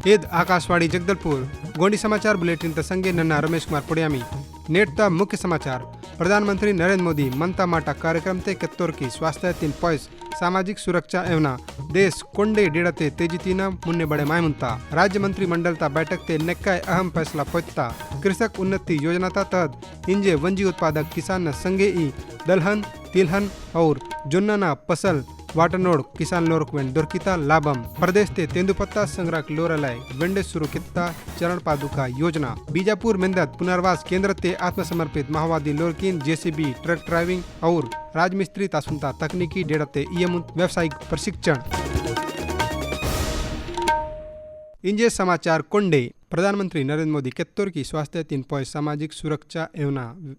इद आकाशवाणी जगदलपुर गोंडी समाचार बुलेटिन तसंगे नन्ना रमेश कुमार पुड़ियामी नेट मुख्य समाचार। प्रधानमंत्री नरेंद्र मोदी मनता माटा कार्यक्रम ते कित्तोर की स्वास्थ्य 3 पॉइस सामाजिक सुरक्षा एवं देश कोंडे डेड़ते तेजितीना मुन्ने बड़े मायमुंता राज्य मंत्रिमंडल ता बैठक ते नेक्काय अहम फैसला पोता कृषक उन्नति योजना ता तहत इंजे वंजी उत्पादक किसान संगे ई दलहन तिलहन और जुन्ना फसल वाटनोड किसान लोरकवेन दुर्किता लाभम प्रदेश ते तेंदुपत्ता संग्रह लोरलय वेंडे शुरू कित्ता चरण पादुका योजना बीजापुर मेंदत पुनर्वास केंद्र ते आत्मसमर्पित माओवादी लोरकिन जेसीबी ट्रक ड्राइविंग और राजमिस्त्री तासुंता तकनीकी डेड़ते व्यावसायिक प्रशिक्षण। इंजे समाचार कोंडे प्रधानमंत्री नरेंद्र मोदी कित्तोर की स्वास्थ्य 3 पॉइस सामाजिक सुरक्षा एवं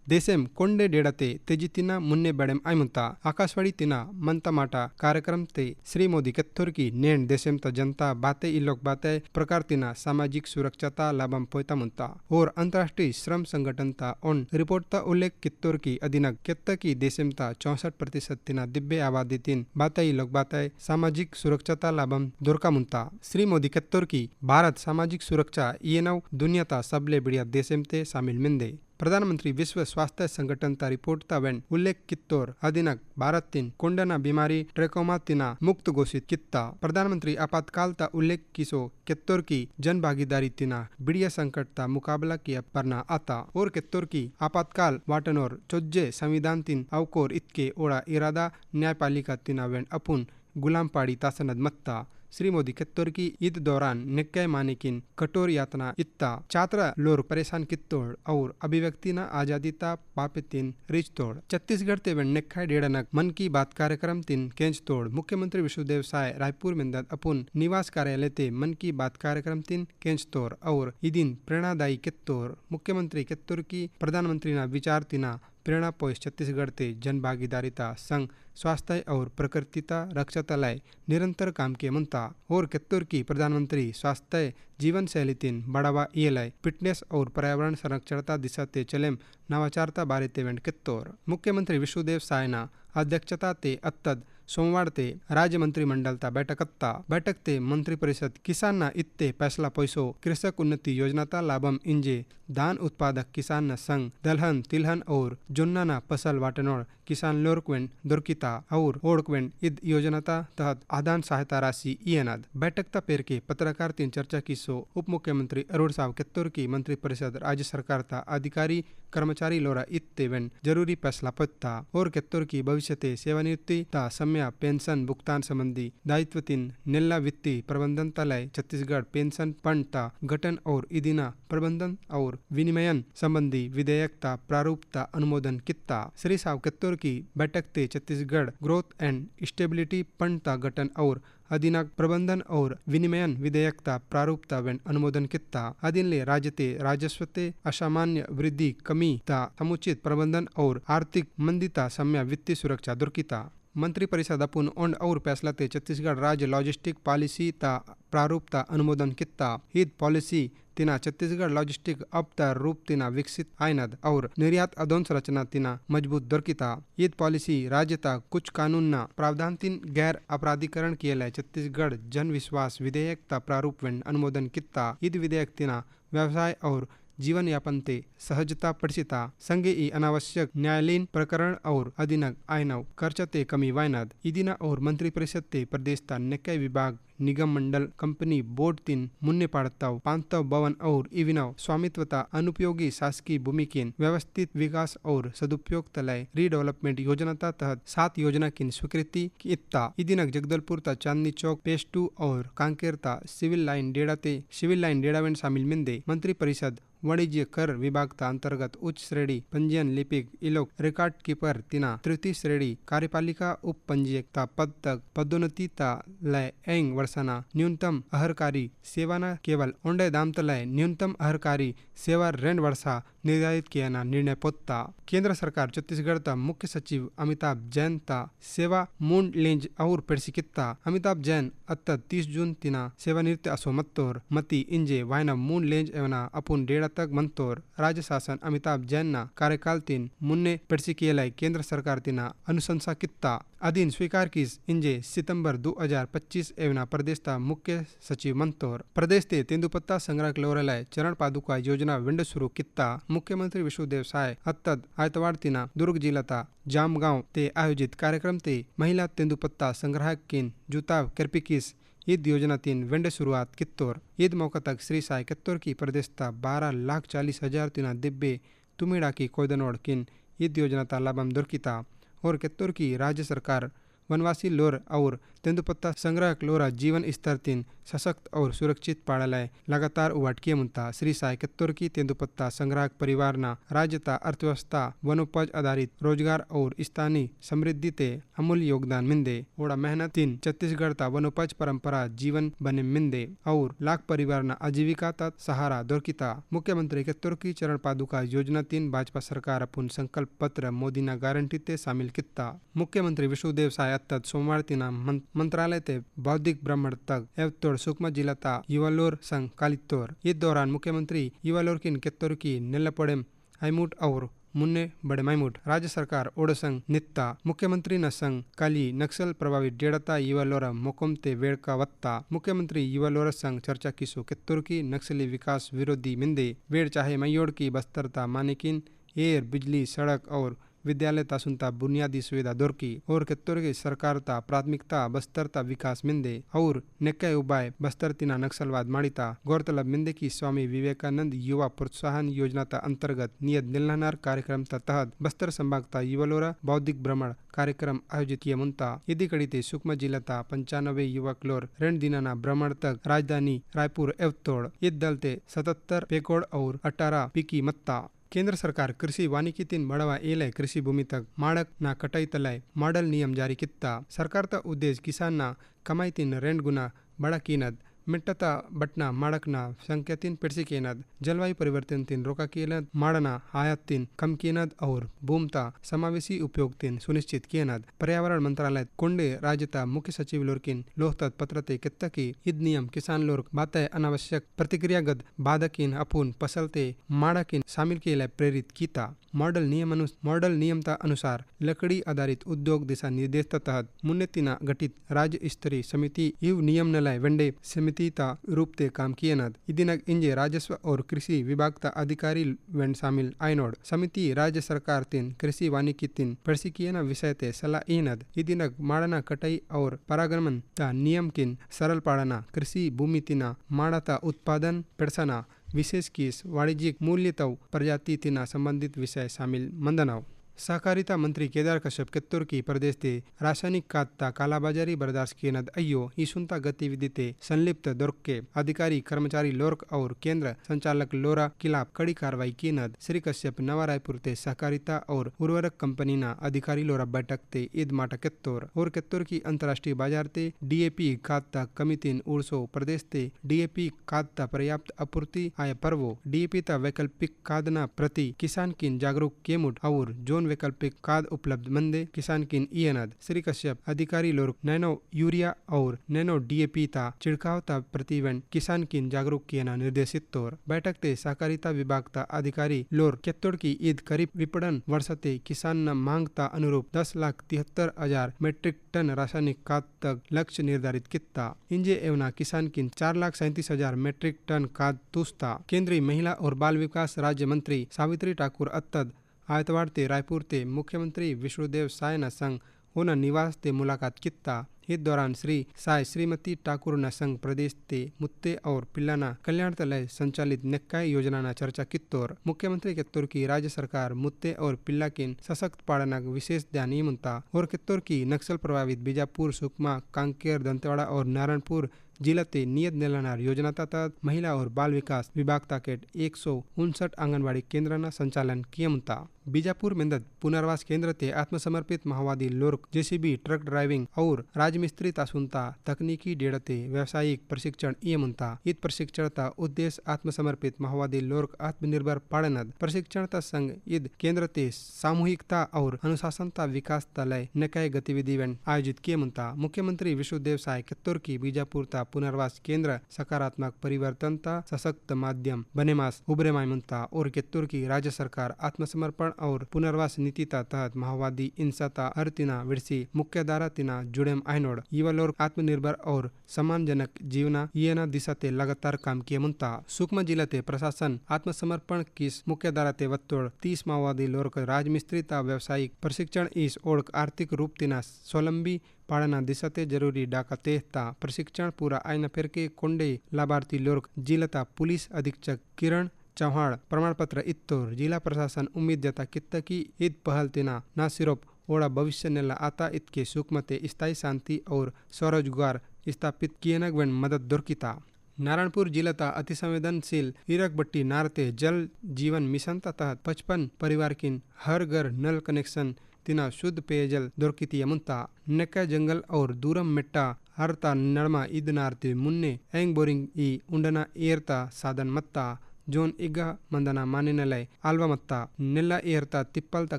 देशेम कोंडे डेड़ते तेजितिना मुन्ने बड़ेम आयमुंता आकाशवाणी तिना मनता माटा कार्यक्रम ते श्री मोदी कित्तोर की नेण देशेम त जनता बाते इलोक बाते प्रकार तिना सामाजिक सुरक्षाता लाभम पोयता मुंता और अंतर्राष्ट्रीय श्रम संगठन ता उन रिपोर्ट ता उल्लेख कित्तोर की अधीनक कित्त की देशेम ता 64% तिना दिव्य आबादी तीन बाते इलोक बाते सामाजिक सुरक्षाता लाभम दुर्का मुंता श्री मोदी कित्तोर की भारत सामाजिक सुरक्षा ये नव दुनिया ता सबले बढ़िया देशेम ते शामिल मिंदे प्रधानमंत्री विश्व स्वास्थ्य संगठन ता रिपोर्ट ता वेन उल्लेख कित्तोर अधीनक भारत तीन कोंडना बीमारी ट्रेकोमा तिना मुक्त घोषित कित्ता प्रधानमंत्री आपातकाल ता उल्लेख किसो कित्तोर की जन भागीदारी तिना बढ़िया संकट ता मुकाबला किया परना आता और कित्तोर की आपातकाल वाटनोर चोज्जे संविधान तीन अवकोर इतके ओड़ा इरादा न्यायपालिका तिना वेन अपुन गुलाम पाड़ी तासनद मत्ता श्री मोदी कित्तोर की ईद दौरान निक्कय मानिकिन कठोर यातना इत्ता छात्र लोर परेशान कित्तोड़ और अभिव्यक्ति न आजादी ता पापे तीन रिच तोड़ छत्तीसगढ़ ते वन निक्खाय डेढ़नक मन की बात कार्यक्रम तीन केंच तोड़ मुख्यमंत्री विष्णुदेव साय रायपुर में अपुन निवास कार्यालय ते मन की बात कार्यक्रम तीन केंच तोड़ और इदिन प्रेरणादायी कित्तोर मुख्यमंत्री कित्तोर की प्रधानमंत्री ना विचार तिना प्रेरणा पोइस छत्तीसगढ़ ते जन भागीदारिता संघ स्वास्थ्य और प्रकृतिता रक्षातलय निरंतर काम के मुंता और कित्तोर की प्रधानमंत्री स्वास्थ्य जीवन शैली तीन बढ़ावा इयलय फिटनेस और पर्यावरण संरक्षणता दिशा ते चलेम नवाचारता बारे ते वेंड कित्तोर मुख्यमंत्री विष्णुदेव सायना अध्यक्षता ते अत्तद सोमवार ते राज्य मंत्रिमंडल ता बैठक ते मंत्री परिषद किसान ना इत्ते फैसला पैसो कृषक उन्नति योजना ता लाभम इंजे धान उत्पादक किसान न संग दलहन तिलहन और जुन्ना ना फसल वाटनोड़ किसान लोरक्वेन दुर्किता और ओड़क्वेन इद योजना ता तहत आदान सहायता राशि इयनद बैठक ता पेर के पत्रकार तीन चर्चा की सो उप मुख्यमंत्री अरुण साव कित्तोर की मंत्री परिषद राज्य सरकार ता अधिकारी कर्मचारी लोरा इत्ते वेन जरूरी फैसला पत्ता और कित्तोर की भविष्य ते सेवानिवृत्ति ता सम्या पेंशन भुगतान संबंधी दायित्व तीन नेल्ला वित्तीय प्रबंधन तलय छत्तीसगढ़ पेंशन फंड ता गठन और इदिना प्रबंधन और विनिमयन संबंधी विधेयक ता प्रारूप ता अनुमोदन कित्ता श्री साव कित्तोर की बैठक ते Chhattisgarh growth and stability fund ता गठन और अधीनक प्रबंधन और विनिमयन विधेयक ता प्रारूप ता वेन अनुमोदन कित्ता अधीनले राज्य ते राजस्व ते असामान्य वृद्धि कमी ता समुचित प्रबंधन और आर्थिक मंदिता सम्या वित्तीय सुरक्षा दुर्किता मंत्री परिषद अपुन ओंड और फैसला ते छत्तीसगढ़ राज्य लॉजिस्टिक पॉलिसी ता प्रारूप ता अनुमोदन कित्ता ईद पॉलिसी तिना छत्तीसगढ़ लॉजिस्टिक अब ता रूप तिना विकसित आयनद और निर्यात अधोसंरचना तिना मजबूत दुर्किता ईद पॉलिसी राज्य ता कुछ कानून ना प्रावधान तीन गैर अपराधीकरण किए छत्तीसगढ़ जन विश्वास विधेयक ता प्रारूप वेन अनुमोदन कित्ता ईद विधेयक तिना व्यवसाय और जीवन यापन ते सहजता पड़सिता संगे ई अनावश्यक न्यायालयीन प्रकरण और अधीनक आयनव खर्च ते कमी वायनद इदिना और मंत्री परिषद ते प्रदेश ता निकाय विभाग निगम मंडल कंपनी बोर्ड तीन मुन्ने पाड़ताव पांतव भवन और इविनव स्वामित्वता अनुपयोगी शासकीय भूमि किन व्यवस्थित विकास और सदुपयोग तलय रीडेवलपमेंट योजना ता तहत 7 योजना किन स्वीकृति इत्ता इदिनक जगदलपुर ता चांदनी चौक पेश 2 और कांकेर ता सिविल लाइन डेड़ावेंट शामिल मिंदे मंत्री परिषद वाणिज्य कर विभाग ता अंतर्गत उच्च श्रेणी पंजीयन लिपिक इलोक रिकॉर्ड कीपर तिना तृतीय श्रेणी कार्यपालिका उप पंजीयक ता पद तक पदोन्नति ता लय एंग वर्षना न्यूनतम अहरकारी सेवाना केवल ओंडे दाम तलय न्यूनतम अहरकारी सेवा रेंड वर्षा निर्धारित किया ना निर्णय पोत्ता। केंद्र सरकार छत्तीसगढ़ ता मुख्य सचिव अमिताभ जैन ता सेवा मूंड लेंज और पेड़सिकित्ता। अमिताभ जैन अत्तद 30 जून तिना सेवानिवृत्त असो मत्तोर मती इंजे वायना मूंड लेंज एवना अपुन डेड़ा तक मंतोर। राज्य शासन अमिताभ जैन ना कार्यकाल तीन मुन्ने पेड़सिकियलाई केंद्र सरकार तिना अनुशंसा कित्ता अधीन स्वीकार किस इंजे सितंबर 2025 एवना प्रदेश ता मुख्य सचिव मंतोर। प्रदेश ते तेंदुपत्ता संग्रह लोरलाय चरण पादुका योजना विंड शुरू कित्ता। मुख्यमंत्री विष्णुदेव साय अत्तद आयतवार तिना दुर्ग जिला ता जामगांव ते आयोजित कार्यक्रम ते महिला तेंदुपत्ता संग्राहक किन जुताव करपिकिस ईद योजना तीन वेंडे शुरुआत कित्तोर। ईद मौका तक श्री साय कित्तोर की प्रदेश ता 12,40,000 तिना दिब्बे तुमिड़ा की कोयदनोड़ किन ईद योजना ता लाभम दुर्किता और कित्तोर की राज्य सरकार वनवासी लोर और तेंदुपत्ता संग्रह लोरा जीवन स्तर तीन सशक्त और सुरक्षित पाड़ालय लगातार उवाटकिए मुंता। श्री साय कित्तोर की तेंदुपत्ता संग्राहक परिवार ना राज्यता अर्थव्यवस्था वनोपज आधारित रोजगार और स्थानीय समृद्धि ते अमूल्य योगदान मिंदे। ओड़ा मेहनत तीन छत्तीसगढ़ ता वनोपज परंपरा जीवन बने मिंदे और लाख परिवार ना आजीविका ता सहारा दोरकिता। मुख्यमंत्री कित्तोर की चरण पादुका योजना तीन भाजपा सरकार अपन संकल्प पत्र मोदी ना गारंटी ते शामिल कित्ता। मुख्यमंत्री विष्णुदेव साय अत्तद सोमवार तिना मंत्रालय ते बौद्धिक ब्राह्मण तक एवतोड़ सुकमा जिला ता युवालोर संघ कालित्तोर। इस दौरान मुख्यमंत्री युवालोर किन कित्तोर की नेल्लपड़ेम आईमुट और मुन्ने बड़े माइमुट राज्य सरकार ओड संघ नित्ता। मुख्यमंत्री न संघ काली नक्सल प्रभावित डेड़ता युवालोरा मोकोमते वेड़का वत्ता। मुख्यमंत्री युवालोरा संघ चर्चा किसो कित्तोर की नक्सली विकास विरोधी मिंदे वेड़ चाहे मयोड़ की बस्तरता मानिकिन एयर बिजली सड़क और विद्यालय तासुनता बुनियादी सुविधा दोरकी और कित्तोर की सरकार ता प्राथमिकता बस्तर ता विकास मिंदे और नेक्के उबाय बस्तर तिना नक्सलवाद माड़ीता। गौरतलब मिंदे की स्वामी विवेकानंद युवा प्रोत्साहन योजना ता अंतर्गत नियत निलहनार कार्यक्रम ता तहत बस्तर संभाग ता युवालोरा बौद्धिक भ्रमण कार्यक्रम आयोजित किया मुंता। इदी कड़ी ते सुकमा जिला ता 95 युवक लोर रण दिनाना भ्रमण तक राजधानी रायपुर एवतोड़ ईद दल ते 77 पेकोड़ और 18 पिकी मत्ता। केंद्र सरकार कृषि वानिकी तीन बढ़ावा एलय कृषि भूमि तक माड़क ना कटाई तलय मॉडल नियम जारी कित्ता। सरकार ता उद्देश्य किसान ना कमाई तीन रेंड गुना बड़ा कीनद मिट्टता बटना माड़क ना संख्या तीन पेड़सी केनद जलवायु परिवर्तन तीन रोका केनद माड़ना आयात तीन कम केनद और भूमता समावेशी उपयोग तीन सुनिश्चित केनद। पर्यावरण मंत्रालय कोंडे राज्यता मुख्य सचिव लोरकिन लोहतत पत्रते कित्ता की ईद नियम किसान लोर बातय अनावश्यक प्रतिक्रियागत बाधकिन अपुन पसलते माड़किन शामिल केलय प्रेरित कीता। मॉडल नियमता अनुसार लकड़ी आधारित उद्योग दिशा निर्देश तहत मुन्नेतिना गठित राज्य स्तरीय समिति इव नियम नलय वेंडे समिति ता रूप ते काम कियनद। इदिनक इंजे राजस्व और कृषि विभाग ता अधिकारी वेंड शामिल आइनोड समिति राज्य सरकार तीन कृषि वानिकी तीन प्रशिकियना विषय ते सलाह इनद। इदिनक माड़ना कटाई और परागमन ता नियम किन सरल पाड़ना कृषि भूमि तिना माड़ा ता उत्पादन पेड़सना विशेष किस वाणिज्यिक मूल्य तव प्रजाति तिना संबंधित विषय शामिल मंदनाव। सहकारिता मंत्री केदार कश्यप कित्तोर की प्रदेश ते रासायनिक खाद ता कालाबाजारी बर्दाश्त केनद अयो ईसुनता गतिविधि ते संलिप्त दुर्ग के अधिकारी कर्मचारी लोर्क और केंद्र संचालक लोरा खिलाफ कड़ी कार्रवाई केनद। श्री कश्यप नवा रायपुर ते सहकारिता और उर्वरक कंपनी ना अधिकारी लोरा बैठक ते ईद माटा कित्तोर और कित्तोर की अंतर्राष्ट्रीय बाजार ते डीएपी खाद ता कमी तीन उड़सो प्रदेश ते डीएपी खाद ता पर्याप्त आपूर्ति आय पर्वो डीएपी ता वैकल्पिक खाद ना प्रति किसान किन जागरूक केमुट और जोन वैकल्पिक खाद उपलब्ध मंदे किसान किन ईयनद। श्री कश्यप अधिकारी लोग नैनो यूरिया और नैनो डीएपी ता छिड़काव ता प्रतिवेंड किसान किन जागरूक कियना निर्देशित तौर बैठक ते सहकारिता विभाग ता अधिकारी लोर केत्तोड़ की ईद करीब विपणन वर्षते किसान न मांग ता अनुरूप 10,73,000 मेट्रिक टन रासायनिक खाद तक लक्ष्य निर्धारित कित्ता। इंजे एवना किसान किन 4,37,000 मेट्रिक टन खाद तुस्ता। केंद्रीय महिला और बाल विकास राज्य मंत्री सावित्री ठाकुर अत्तद आयतवार ते रायपुर ते मुख्यमंत्री विष्णुदेव साय न संग होना निवास ते मुलाकात कित्ता। इस दौरान श्री साय श्रीमती ठाकुर न संघ प्रदेश ते मुत्ते और पिल्लाना कल्याण तलय संचालित नेक्काय योजना न चर्चा कित्तोर। मुख्यमंत्री कित्तोर की राज्य सरकार मुत्ते और पिल्ला किन सशक्त पाड़ना विशेष ध्यान मुंता और कित्तोर की नक्सल प्रभावित बीजापुर सुकमा कांकेर दंतेवाड़ा और नारायणपुर जिलाते नियत नेलानार योजना तहत महिला और बाल विकास विभाग ताकेट 159 आंगनबाड़ी केंद्रना संचालन किया मुंता। बीजापुर मेंदद पुनर्वास केंद्र ते आत्मसमर्पित माओवादी लोर्क जेसीबी ट्रक ड्राइविंग और राजमिस्त्री तासुनता तकनीकी डेड़ते व्यावसायिक प्रशिक्षण ये मुंता। इत प्रशिक्षण ता उद्देश्य आत्मसमर्पित माओवादी लोर्क आत्मनिर्भर पाड़नद प्रशिक्षण ता संग ईद केंद्र ते सामूहिकता और अनुशासनता विकास तलय नकय गतिविधि आयोजित किए मुंता। मुख्यमंत्री विष्णुदेव साय कित्तूर की बीजापुर ता पुनर्वास केंद्र सकारात्मक परिवर्तन ता सशक्त माध्यम बनेमास उभरे मुंता और कित्तूर की राज्य सरकार आत्मसमर्पण और पुनर्वास नीति ता तहत माओवादी इंसाता हर तिना विड़सी मुख्यधारा तिना जुड़ेम आइनोड युवा लोग आत्मनिर्भर और सम्मानजनक जीवना येना दिशा ते लगातार काम किए मुंता। सुकमा जिला ते प्रशासन आत्मसमर्पण किस मुख्यधारा ते वत्तोड़ 30 माओवादी लोग राजमिस्त्री ता व्यावसायिक प्रशिक्षण इस ओढ़ आर्थिक रूप तिना स्वावलंबी पाड़ना दिशा ते जरूरी डाका तेहता प्रशिक्षण पूरा आयना फिर के कोंडे लाभार्थी लोग जिला पुलिस अधीक्षक किरण चौहान प्रमाण पत्र इत्तोर जिला प्रशासन उम्मीद जता कित्ता की ईद पहल तिना न सिर्फ ओड़ा भविष्य नेला आता इतके सुकमते स्थायी शांति और स्वरोजगार स्थापित किए न मदद दोरकिता। नारायणपुर जिला अति संवेदनशील इरकबट्टी नारते जल जीवन मिशन तहत 55 परिवार किन हर घर नल कनेक्शन तिना शुद्ध पेयजल दोरकिती यमुंता। नक्का जंगल और दूरम मिट्टा हरता नड़मा ईद नारते मुन्ने एंग बोरिंग ई उंडना एरता साधन मत्ता जोन इग्गा मंदना मानिनलय आल्वा मत्ता नेल्ला एरता तिप्पल ता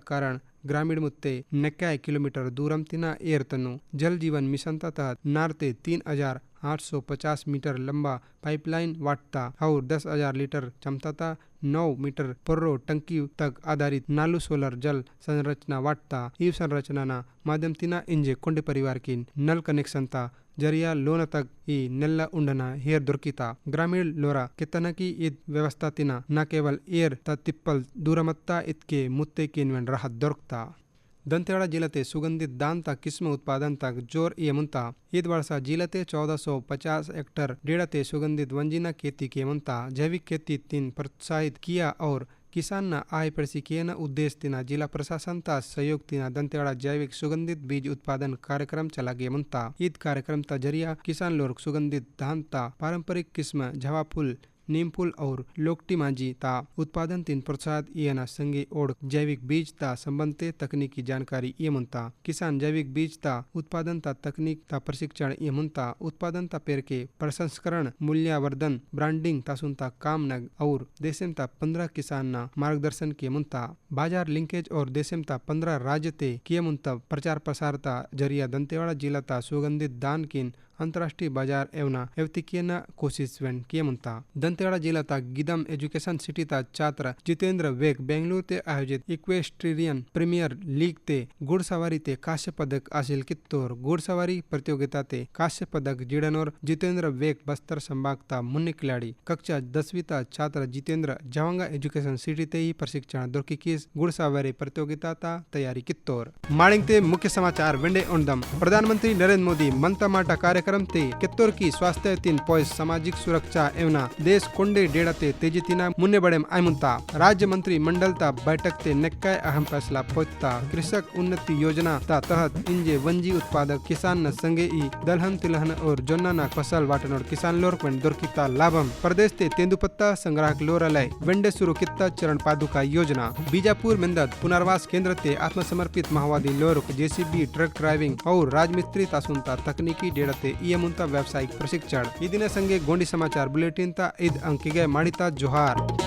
कारण ग्रामीण मुत्ते नक्काय किलोमीटर दूरम तिना एरतनु जल जीवन मिशन तहत नारते 3850 मीटर लंबा पाइपलाइन वाटता और 10,000 लीटर क्षमता 9 मीटर पर्रो टंकी तक आधारित नालू सोलर जल संरचना वाटता। ई संरचना माध्यम तिना इंजे कोंडे परिवार की नल कनेक्शन ता जरिया लोन तक ई नेल्ला उंडना हेर दोरकिता। ग्रामीण लोरा कितना की ईद व्यवस्था तिना न केवल एर ता तिप्पल दूरमत्ता इतके मुत्ते किनवन राहत दोरकता। दंतेवाड़ा जिलाते सुगंधित दान ता किस्म उत्पादन तक जोर ये मुंता। ईद वर्षा जिलाते 1450 हेक्टर डेड़ाते सुगंधित वंजिना खेती के मुंता जैविक खेती 3 प्रोत्साहित किया और किसान न आय प्रशिक्षण उद्देश्य तिना जिला प्रशासन ता सहयोग तिना दंतेवाड़ा जैविक सुगंधित बीज उत्पादन कार्यक्रम चला गया मुंता। ईद कार्यक्रम ता जरिया किसान लोग सुगंधित धान ता पारंपरिक किस्म जवा फूल नीम फूल और लोकटी मांझी ता उत्पादन तीन प्रोत्साहित येना संगे ओढ़ जैविक बीज ता संबंधित तकनीकी जानकारी ये मुंता। किसान जैविक बीज ता उत्पादन ता तकनीक ता प्रशिक्षण ये मुंता। उत्पादन ता पेड़ के प्रसंस्करण मूल्यवर्धन ब्रांडिंग ता सुनता काम नग और देशम ता 15 किसान ना मार्गदर्शन किए मुंता। बाजार लिंकेज और देशम ता 15 राज्य ते किए मुंता प्रचार प्रसार ता जरिया दंतेवाड़ा जिला ता सुगंधित दान किन अंतर्राष्ट्रीय बाजार एवना एवतिकियना कोशिश वन किए मुंता। दंतेवाड़ा जिला ता गिदम एजुकेशन सिटी ता छात्र जितेंद्र वेग बेंगलुरु ते आयोजित इक्वेस्ट्रियन प्रीमियर लीग ते घुड़सवारी ते कांस्य पदक हासिल कित्तोर। घुड़सवारी प्रतियोगिता ते कांस्य पदक जिड़नोर जितेंद्र वेग बस्तर संभाग ता मुन्ने खिलाड़ी कक्षा 10वीं ता छात्र जितेंद्र जवांगा एजुकेशन सिटी ते ही प्रशिक्षण दोरकिस घुड़सवारी प्रतियोगिता ता तैयारी कित्तोर। माड़िंग ते मुख्य समाचार वेंडे ओंडम प्रधानमंत्री नरेंद्र मोदी मनता माटा कार्यक्रम ते कित्तूर की स्वास्थ्य 3 पॉइंट सामाजिक सुरक्षा एवं देश कोंडे डेड़ा ते तेजी तिना मुन्ने बड़े आयमुंता। राज्य मंत्री मंडल ता बैठक ते नेक्काय अहम फैसला पोचता। कृषक उन्नति योजना ता तहत इंजे वंजी उत्पादक किसान न संगे ई दलहन तिलहन और जोन्ना न फसल वाटनोर किसान लोर पण दोरकिता लाभम। प्रदेश ते तेंदुपत्ता संग्राहक लोरालय वेंडे शुरू कित्ता चरण पादुका योजना। बीजापुर मेंदद पुनर्वास केंद्र ते आत्मसमर्पित माओवादी लोर जेसीबी ट्रक ड्राइविंग और राजमिस्त्री तासुनता तकनीकी डेड़ा ते ये मुंता व्यावसायिक प्रशिक्षण। इदिने संगे गोंडी समाचार बुलेटिन ता ईद अंकिगे माड़िता जोहार।